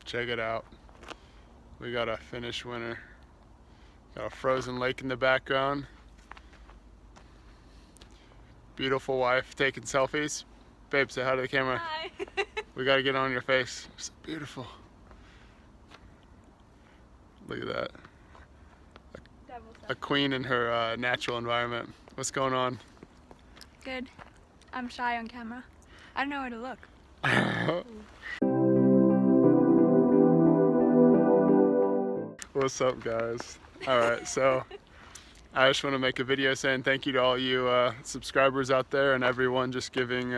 Check it out. We got a Finnish winter. Got a frozen lake in the background. Beautiful wife taking selfies. Babe, say hi to the camera. Hi. We gotta get on your face. It's beautiful. Look at that. A queen in her natural environment. What's going on? Good. I'm shy on camera. I don't know where to look. What's up, guys? Alright, so I just want to make a video saying thank you to all you subscribers out there and everyone just giving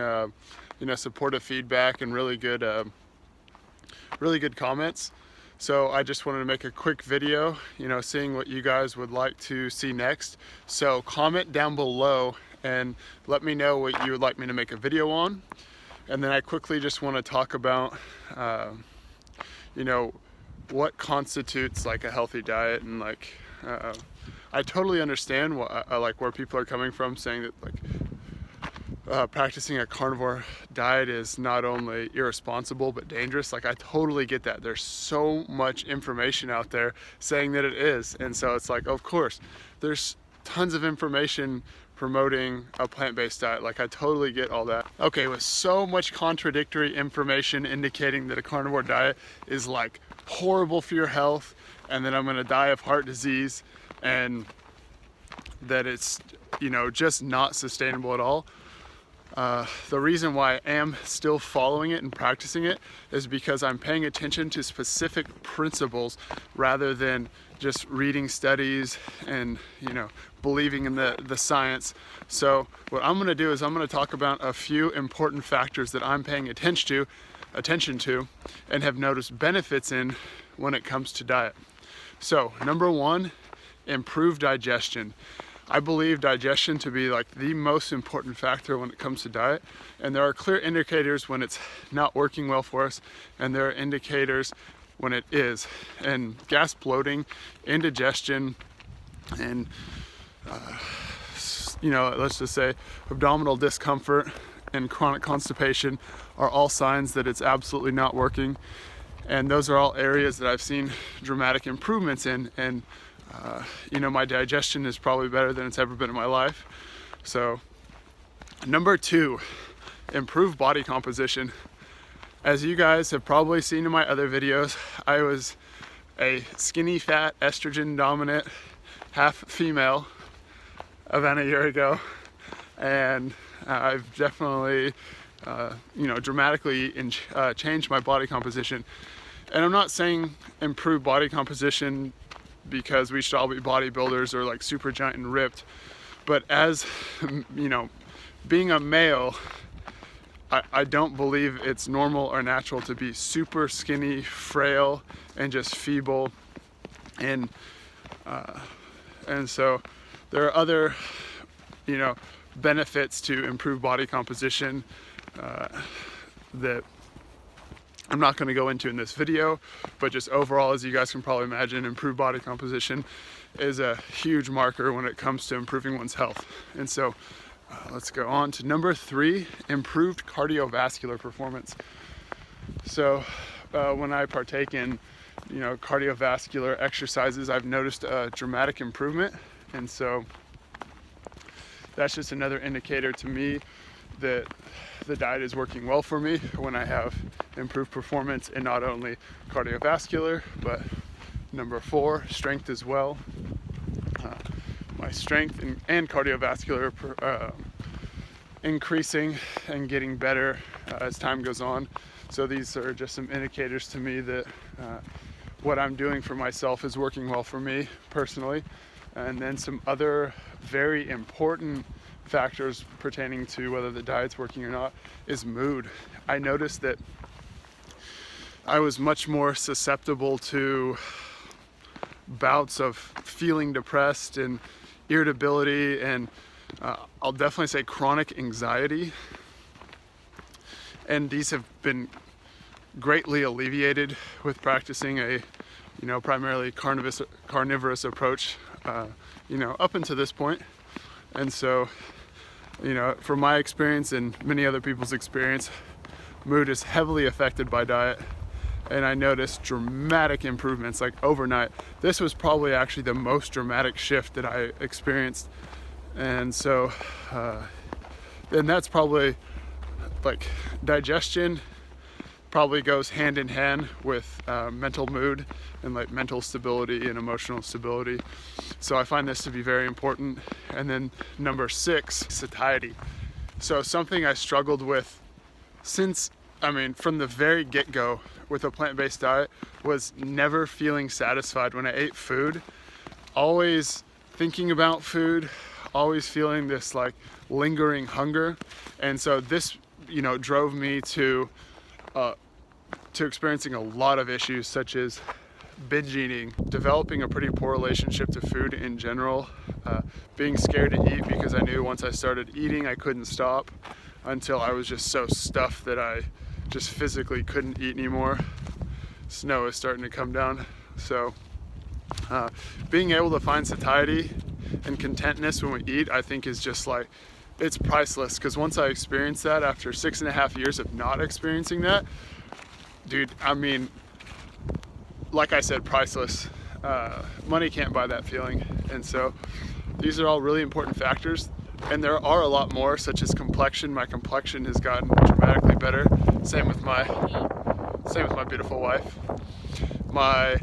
supportive feedback and really good comments. So I just wanted to make a quick video, seeing what you guys would like to see next. So comment down below and let me know what you would like me to make a video on. And then I quickly just want to talk about, what constitutes like a healthy diet, and like, I totally understand where people are coming from, saying that practicing a carnivore diet is not only irresponsible but dangerous. Like, I totally get that. There's so much information out there saying that it is, and so it's like, of course, there's tons of information promoting a plant-based diet. Like, I totally get all that. Okay, with so much contradictory information indicating that a carnivore diet is like horrible for your health, and that I'm gonna die of heart disease, and that it's just not sustainable at all. The reason why I am still following it and practicing it is because I'm paying attention to specific principles rather than just reading studies and believing in the science. So what I'm going to do is I'm going to talk about a few important factors that I'm paying attention to and have noticed benefits in when it comes to diet. So number one, improved digestion. I believe digestion to be like the most important factor when it comes to diet, and there are clear indicators when it's not working well for us, and there are indicators when it is. And gas, bloating, indigestion, and let's just say abdominal discomfort and chronic constipation are all signs that it's absolutely not working. And those are all areas that I've seen dramatic improvements in, and my digestion is probably better than it's ever been in my life. So number two, improved body composition. As you guys have probably seen in my other videos, I was a skinny, fat, estrogen dominant, half female about a year ago, and I've definitely dramatically changed my body composition. And I'm not saying improved body composition because we should all be bodybuilders or like super giant and ripped, but as being a male, I don't believe it's normal or natural to be super skinny, frail, and just feeble. And so there are other benefits to improved body composition that I'm not going to go into in this video, but just overall, as you guys can probably imagine, improved body composition is a huge marker when it comes to improving one's health. And so let's go on to number three, improved cardiovascular performance. So when I partake in cardiovascular exercises, I've noticed a dramatic improvement. And so that's just another indicator to me that the diet is working well for me when I have improved performance in not only cardiovascular, but number four, strength as well. My strength and cardiovascular increasing and getting better as time goes on. So these are just some indicators to me that what I'm doing for myself is working well for me personally. And then some other very important factors pertaining to whether the diet's working or not is mood. I noticed that I was much more susceptible to bouts of feeling depressed and irritability, and I'll definitely say chronic anxiety. And these have been greatly alleviated with practicing a primarily carnivorous approach up until this point. And so from my experience and many other people's experience, mood is heavily affected by diet. and I noticed dramatic improvements like overnight. This was probably actually the most dramatic shift that I experienced. And so and that's probably like digestion probably goes hand in hand with mental mood and like mental stability and emotional stability. So I find this to be very important. And then number 6, satiety. So something I struggled with since, from the very get-go with a plant-based diet was never feeling satisfied when I ate food, always thinking about food, always feeling this like lingering hunger. And so this, drove me to experiencing a lot of issues such as binge eating, developing a pretty poor relationship to food in general, being scared to eat because I knew once I started eating I couldn't stop until I was just so stuffed that I just physically couldn't eat anymore. Snow is starting to come down. So being able to find satiety and contentness when we eat, I think is just like, it's priceless. Because once I experienced that after 6.5 years of not experiencing that, dude, like I said, priceless. Money can't buy that feeling. And so these are all really important factors. And there are a lot more, such as complexion. My complexion has gotten dramatically better. Same with my beautiful wife. My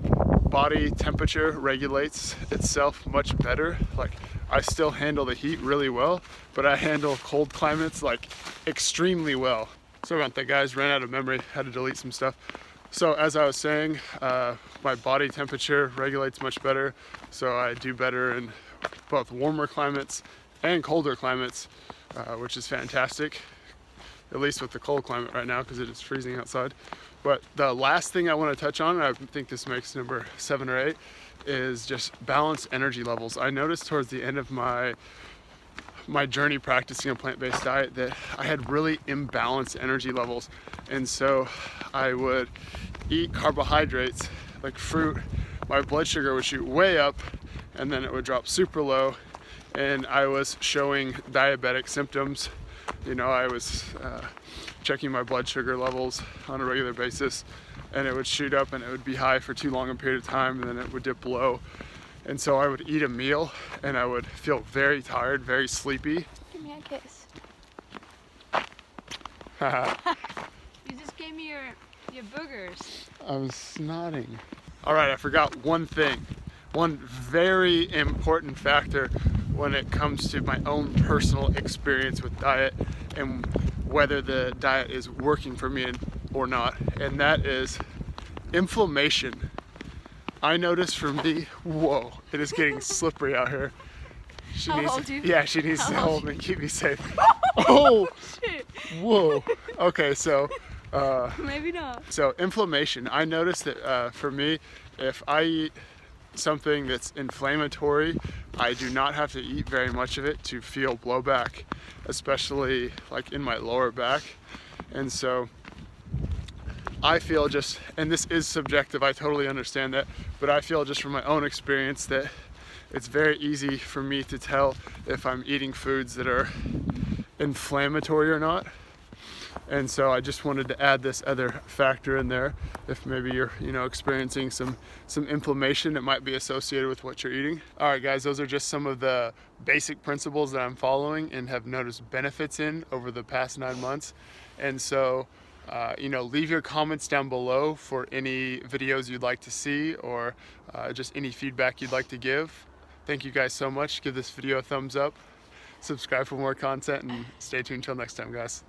body temperature regulates itself much better. Like, I still handle the heat really well, but I handle cold climates like extremely well. Sorry about that, guys, ran out of memory, had to delete some stuff. So as I was saying, my body temperature regulates much better, so I do better in both warmer climates and colder climates, which is fantastic, at least with the cold climate right now because it is freezing outside. But the last thing I want to touch on, and I think this makes number 7 or 8, is just balanced energy levels. I noticed towards the end of my journey practicing a plant-based diet that I had really imbalanced energy levels. And so I would eat carbohydrates like fruit, my blood sugar would shoot way up and then it would drop super low, and I was showing diabetic symptoms. I was checking my blood sugar levels on a regular basis, and it would shoot up and it would be high for too long a period of time, and then it would dip low. And so I would eat a meal and I would feel very tired, very sleepy. Give me a kiss. Haha. You just gave me your boogers. I was snotting. All right, I forgot one thing. One very important factor when it comes to my own personal experience with diet and whether the diet is working for me or not, and that is inflammation. I noticed for me, whoa, it is getting slippery out here. She I'll needs hold you. Yeah, she needs I'll to hold hold me, keep me safe. Oh, Shit. whoa. Okay, so Maybe not. so inflammation. I noticed that for me, if I eat something that's inflammatory, I do not have to eat very much of it to feel blowback, especially like in my lower back. And so I feel just, and this is subjective, I totally understand that, but I feel just from my own experience that it's very easy for me to tell if I'm eating foods that are inflammatory or not. And so I just wanted to add this other factor in there. If maybe you're, experiencing some inflammation that might be associated with what you're eating. All right, guys, those are just some of the basic principles that I'm following and have noticed benefits in over the past 9 months. And so, leave your comments down below for any videos you'd like to see or just any feedback you'd like to give. Thank you guys so much. Give this video a thumbs up, subscribe for more content, and stay tuned until next time, guys.